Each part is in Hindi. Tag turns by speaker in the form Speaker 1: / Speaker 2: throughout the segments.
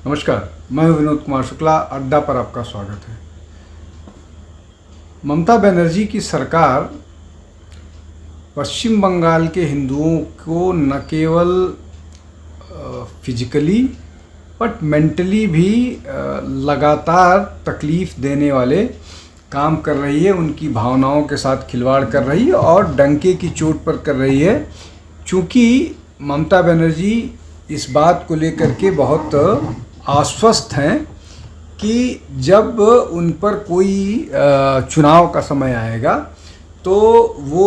Speaker 1: नमस्कार, मैं हूं विनोद कुमार शुक्ला। अड्डा पर आपका स्वागत है। ममता बनर्जी की सरकार पश्चिम बंगाल के हिंदुओं को न केवल फिजिकली बट मेंटली भी लगातार तकलीफ़ देने वाले काम कर रही है। उनकी भावनाओं के साथ खिलवाड़ कर रही है और डंके की चोट पर कर रही है। चूँकि ममता बनर्जी इस बात को लेकर के बहुत आश्वस्त हैं कि जब उन पर कोई चुनाव का समय आएगा तो वो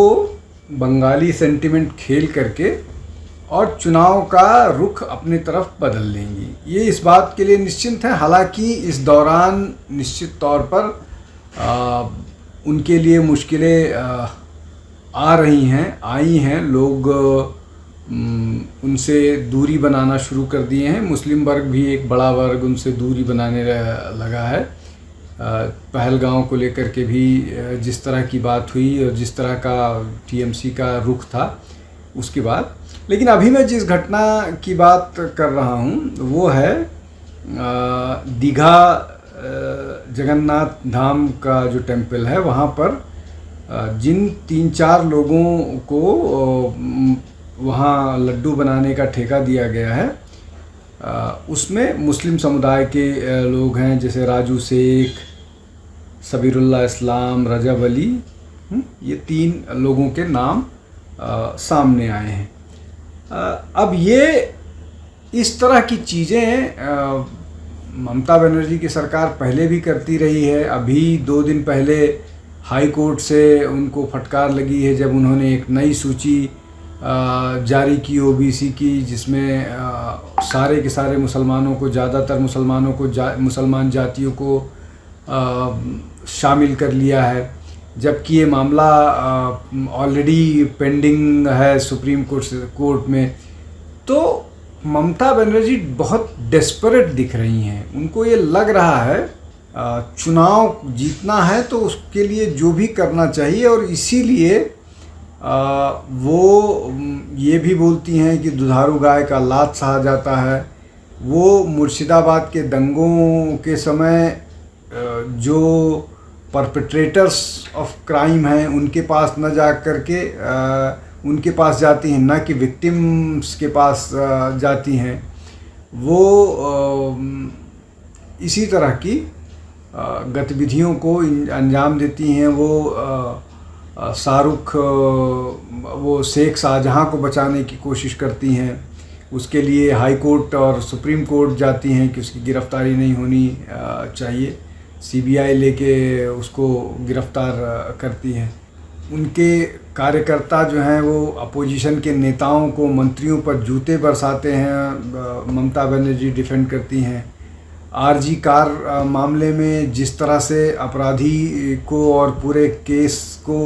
Speaker 1: बंगाली सेंटिमेंट खेल करके और चुनाव का रुख अपनी तरफ बदल लेंगी। ये इस बात के लिए निश्चिंत है। हालांकि इस दौरान निश्चित तौर पर उनके लिए मुश्किलें आ रही हैं, आई हैं। लोग उनसे दूरी बनाना शुरू कर दिए हैं। मुस्लिम वर्ग भी एक बड़ा वर्ग उनसे दूरी बनाने लगा है। पहलगांव को लेकर के भी जिस तरह की बात हुई और जिस तरह का टीएमसी का रुख था उसके बाद। लेकिन अभी मैं जिस घटना की बात कर रहा हूँ वो है दीघा जगन्नाथ धाम का जो टेम्पल है, वहाँ पर जिन 3-4 लोगों को वहाँ लड्डू बनाने का ठेका दिया गया है, उसमें मुस्लिम समुदाय के लोग हैं, जैसे राजू शेख, सबीरुल्लाह इस्लाम, रजब अली। ये 3 लोगों के नाम सामने आए हैं। अब ये इस तरह की चीज़ें ममता बनर्जी की सरकार पहले भी करती रही है। अभी 2 दिन पहले हाई कोर्ट से उनको फटकार लगी है जब उन्होंने एक नई सूची जारी की ओबीसी की, जिसमें सारे के सारे मुसलमानों को, ज़्यादातर मुसलमानों को, मुसलमान जातियों को शामिल कर लिया है। जबकि ये मामला ऑलरेडी पेंडिंग है सुप्रीम कोर्ट में। तो ममता बनर्जी बहुत डेस्परेट दिख रही हैं। उनको ये लग रहा है चुनाव जीतना है तो उसके लिए जो भी करना चाहिए, और इसीलिए वो ये भी बोलती हैं कि दुधारू गाय का लात सहा जाता है। वो मुर्शिदाबाद के दंगों के समय जो परपेट्रेटर्स ऑफ क्राइम हैं उनके पास न जा कर के उनके पास जाती हैं, न कि विक्टिम्स के पास जाती हैं। वो इसी तरह की गतिविधियों को अंजाम देती हैं। वो शाहरुख, वो शेख शाहजहां को बचाने की कोशिश करती हैं। उसके लिए हाई कोर्ट और सुप्रीम कोर्ट जाती हैं कि उसकी गिरफ्तारी नहीं होनी चाहिए। सीबीआई लेके उसको गिरफ्तार करती है। उनके कार्यकर्ता जो हैं वो अपोजिशन के नेताओं को, मंत्रियों पर जूते बरसाते हैं। ममता बनर्जी डिफेंड करती हैं। आरजी कार मामले में जिस तरह से अपराधी को और पूरे केस को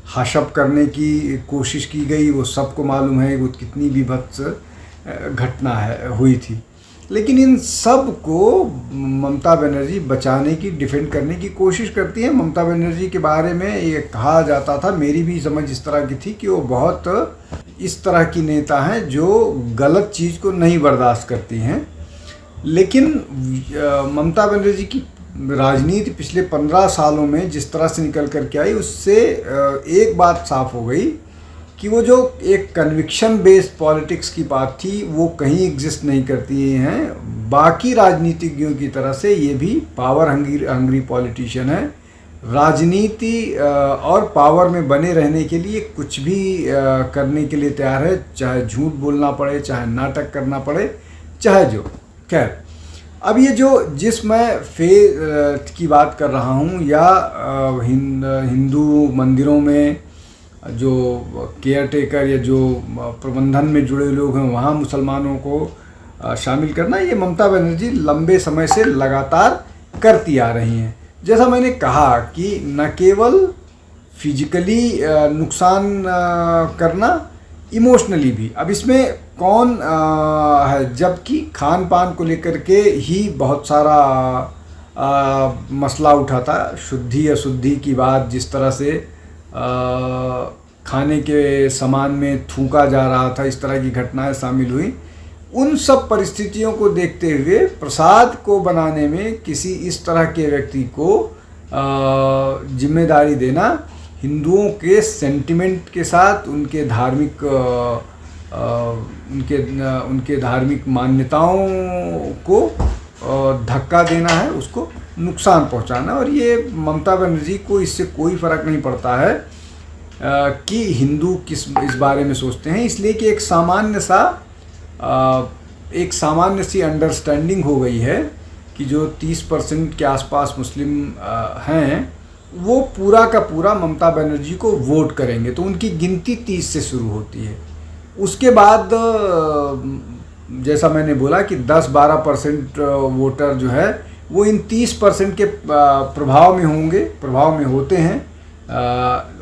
Speaker 1: हाशअप करने की कोशिश की गई, वो सबको मालूम है वो कितनी बीभत्स घटना हुई थी। लेकिन इन सब को ममता बनर्जी बचाने की, डिफेंड करने की कोशिश करती है। ममता बनर्जी के बारे में ये कहा जाता था, मेरी भी समझ इस तरह की थी कि वो बहुत इस तरह की नेता हैं जो गलत चीज़ को नहीं बर्दाश्त करती हैं। लेकिन ममता बनर्जी की राजनीति पिछले 15 सालों में जिस तरह से निकल कर के आई, उससे एक बात साफ हो गई कि वो जो एक कन्विक्शन बेस्ड पॉलिटिक्स की बात थी वो कहीं एग्जिस्ट नहीं करती हैं। बाकी राजनीतिज्ञों की तरह से ये भी पावर हंग्री पॉलिटिशियन है। राजनीति और पावर में बने रहने के लिए कुछ भी करने के लिए तैयार है, चाहे झूठ बोलना पड़े, चाहे नाटक करना पड़े, चाहे जो। खैर, अब ये जिस मैं फेथ की बात कर रहा हूँ, या हिंदू मंदिरों में जो केयर टेकर या जो प्रबंधन में जुड़े लोग हैं वहाँ मुसलमानों को शामिल करना, ये ममता बनर्जी लंबे समय से लगातार करती आ रही हैं। जैसा मैंने कहा कि न केवल फिजिकली नुकसान करना, इमोशनली भी। अब इसमें कौन है, जबकि खान पान को लेकर के ही बहुत सारा मसला उठा था। शुद्धि अशुद्धि की बात, जिस तरह से खाने के सामान में थूका जा रहा था, इस तरह की घटनाएं शामिल हुई। उन सब परिस्थितियों को देखते हुए प्रसाद को बनाने में किसी इस तरह के व्यक्ति को जिम्मेदारी देना हिंदुओं के सेंटिमेंट के साथ, उनके धार्मिक उनके धार्मिक मान्यताओं को धक्का देना है, उसको नुकसान पहुंचाना। और ये ममता बनर्जी को इससे कोई फ़र्क नहीं पड़ता है कि हिंदू इस बारे में सोचते हैं, इसलिए कि एक सामान्य सी अंडरस्टैंडिंग हो गई है कि जो 30% के आसपास मुस्लिम हैं वो पूरा का पूरा ममता बनर्जी को वोट करेंगे। तो उनकी गिनती 30 से शुरू होती है। उसके बाद जैसा मैंने बोला कि 10-12% वोटर जो है वो इन 30% के प्रभाव में होते हैं,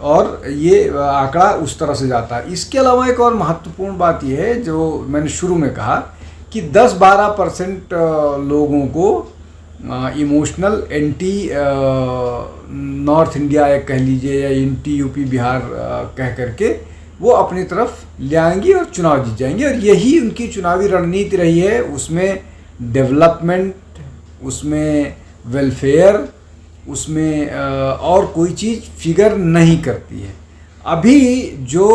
Speaker 1: और ये आंकड़ा उस तरह से जाता है। इसके अलावा एक और महत्वपूर्ण बात यह है जो मैंने शुरू में कहा कि 10-12% लोगों को इमोशनल एंटी नॉर्थ इंडिया या कह लीजिए या एंटी यूपी बिहार कह करके वो अपनी तरफ ले आएंगी और चुनाव जीत जाएंगे। और यही उनकी चुनावी रणनीति रही है। उसमें डेवलपमेंट, उसमें वेलफेयर, उसमें और कोई चीज़ फिगर नहीं करती है। अभी जो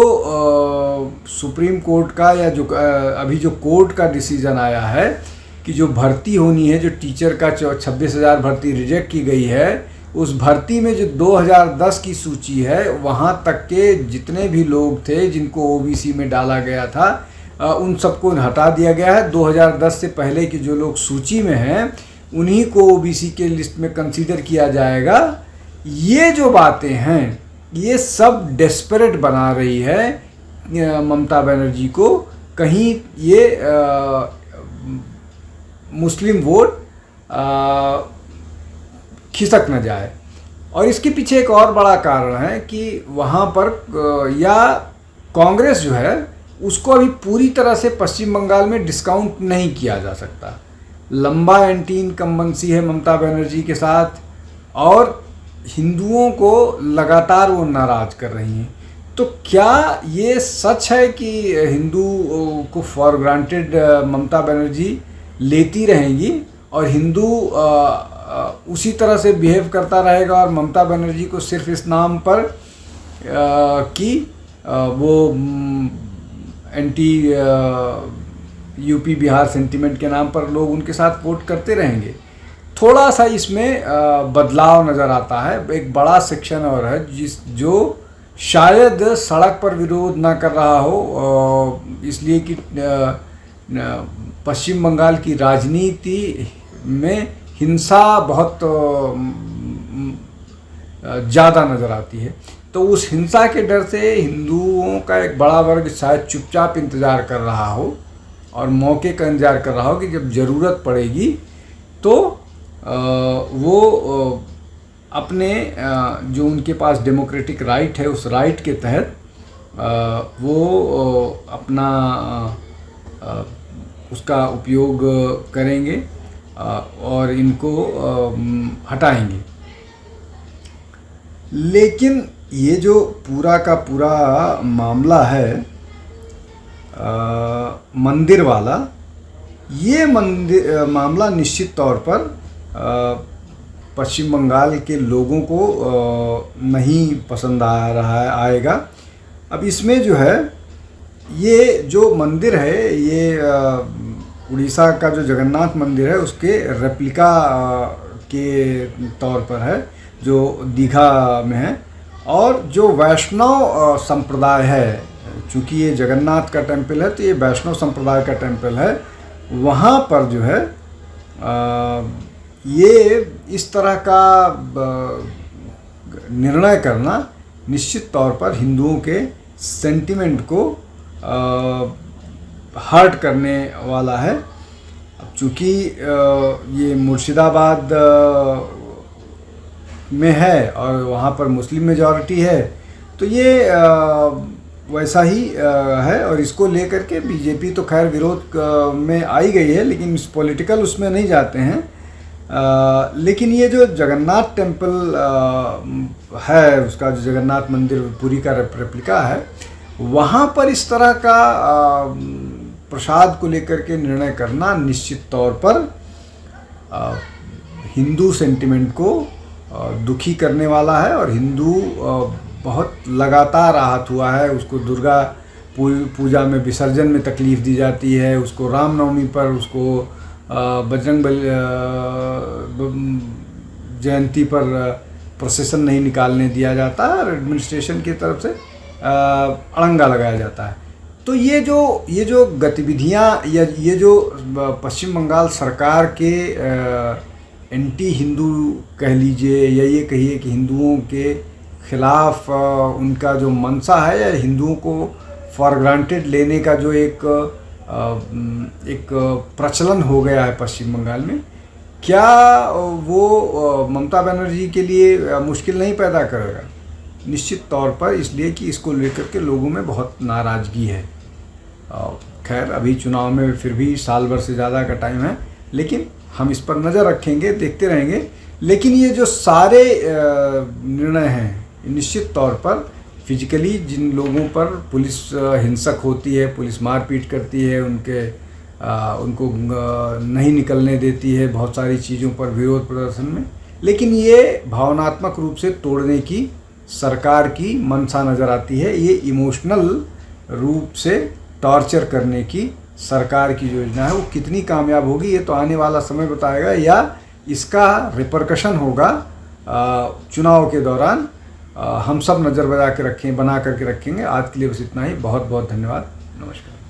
Speaker 1: सुप्रीम कोर्ट का या जो अभी जो कोर्ट का डिसीजन आया है कि जो भर्ती होनी है, जो टीचर का 26,000 भर्ती रिजेक्ट की गई है, उस भर्ती में जो 2010 की सूची है वहाँ तक के जितने भी लोग थे जिनको ओबीसी में डाला गया था उन सबको हटा दिया गया है। 2010 से पहले के जो लोग सूची में हैं उन्हीं को ओबीसी के लिस्ट में कंसीडर किया जाएगा। ये जो बातें हैं ये सब डेस्परेट बना रही है ममता बनर्जी को, कहीं ये मुस्लिम वोट खिसक न जाए। और इसके पीछे एक और बड़ा कारण है कि वहाँ पर या कांग्रेस जो है उसको अभी पूरी तरह से पश्चिम बंगाल में डिस्काउंट नहीं किया जा सकता। लंबा एंटी इनकम्बेंसी है ममता बनर्जी के साथ और हिंदुओं को लगातार वो नाराज़ कर रही हैं। तो क्या ये सच है कि हिंदू को फॉर ग्रांटेड ममता बनर्जी लेती रहेंगी और हिंदू उसी तरह से बिहेव करता रहेगा और ममता बनर्जी को सिर्फ इस नाम पर कि वो एंटी यूपी बिहार सेंटिमेंट के नाम पर लोग उनके साथ वोट करते रहेंगे? थोड़ा सा इसमें बदलाव नज़र आता है। एक बड़ा सेक्शन और है जो शायद सड़क पर विरोध ना कर रहा हो, इसलिए कि पश्चिम बंगाल की राजनीति में हिंसा बहुत ज़्यादा नज़र आती है। तो उस हिंसा के डर से हिंदुओं का एक बड़ा वर्ग शायद चुपचाप इंतज़ार कर रहा हो और मौके का इंतज़ार कर रहा हो कि जब ज़रूरत पड़ेगी तो वो अपने जो उनके पास डेमोक्रेटिक राइट है उस राइट के तहत वो अपना उसका उपयोग करेंगे और इनको हटाएंगे। लेकिन ये जो पूरा का पूरा मामला है मंदिर वाला, ये मामला निश्चित तौर पर पश्चिम बंगाल के लोगों को नहीं पसंद आ रहा है, आएगा। अब इसमें जो है ये जो मंदिर है ये उड़ीसा का जो जगन्नाथ मंदिर है उसके रेप्लिका के तौर पर है जो दीघा में है। और जो वैष्णव संप्रदाय है, चूँकि ये जगन्नाथ का टेम्पल है तो ये वैष्णव संप्रदाय का टेम्पल है, वहाँ पर जो है ये इस तरह का निर्णय करना निश्चित तौर पर हिंदुओं के सेंटिमेंट को हर्ट करने वाला है। अब चूँकि ये मुर्शिदाबाद में है और वहाँ पर मुस्लिम मेजॉरिटी है तो ये वैसा ही है और इसको लेकर के बीजेपी तो खैर विरोध में आई गई है, लेकिन इस पॉलिटिकल उसमें नहीं जाते हैं। लेकिन ये जो जगन्नाथ टेम्पल है, उसका जो जगन्नाथ मंदिर पुरी का रेप्लिका है, वहाँ पर इस तरह का प्रसाद को लेकर के निर्णय करना निश्चित तौर पर हिंदू सेंटिमेंट को दुखी करने वाला है। और हिंदू बहुत लगातार आहत हुआ है। उसको दुर्गा पूजा में विसर्जन में तकलीफ़ दी जाती है, उसको रामनवमी पर उसको बजरंग बली जयंती पर प्रोसेसन नहीं निकालने दिया जाता और एडमिनिस्ट्रेशन की तरफ से अड़ंगा लगाया जाता है। तो ये जो गतिविधियाँ या ये जो पश्चिम बंगाल सरकार के एंटी हिंदू कह लीजिए या ये कहिए कि हिंदुओं के खिलाफ उनका जो मंशा है या हिंदुओं को फॉर ग्रांटेड लेने का जो एक प्रचलन हो गया है पश्चिम बंगाल में, क्या वो ममता बनर्जी के लिए मुश्किल नहीं पैदा करेगा? निश्चित तौर पर, इसलिए कि इसको लेकर के लोगों में बहुत नाराज़गी है। खैर अभी चुनाव में फिर भी साल भर से ज़्यादा का टाइम है, लेकिन हम इस पर नज़र रखेंगे, देखते रहेंगे। लेकिन ये जो सारे निर्णय हैं निश्चित तौर पर फिजिकली जिन लोगों पर पुलिस हिंसक होती है, पुलिस मारपीट करती है, उनको नहीं निकलने देती है बहुत सारी चीज़ों पर विरोध प्रदर्शन में, लेकिन ये भावनात्मक रूप से तोड़ने की सरकार की मंशा नज़र आती है। ये इमोशनल रूप से टॉर्चर करने की सरकार की योजना है। वो कितनी कामयाब होगी ये तो आने वाला समय बताएगा, या इसका रिपरकशन होगा चुनाव के दौरान। हम सब नज़र बना करके रखेंगे। आज के लिए बस इतना ही। बहुत बहुत धन्यवाद। नमस्कार।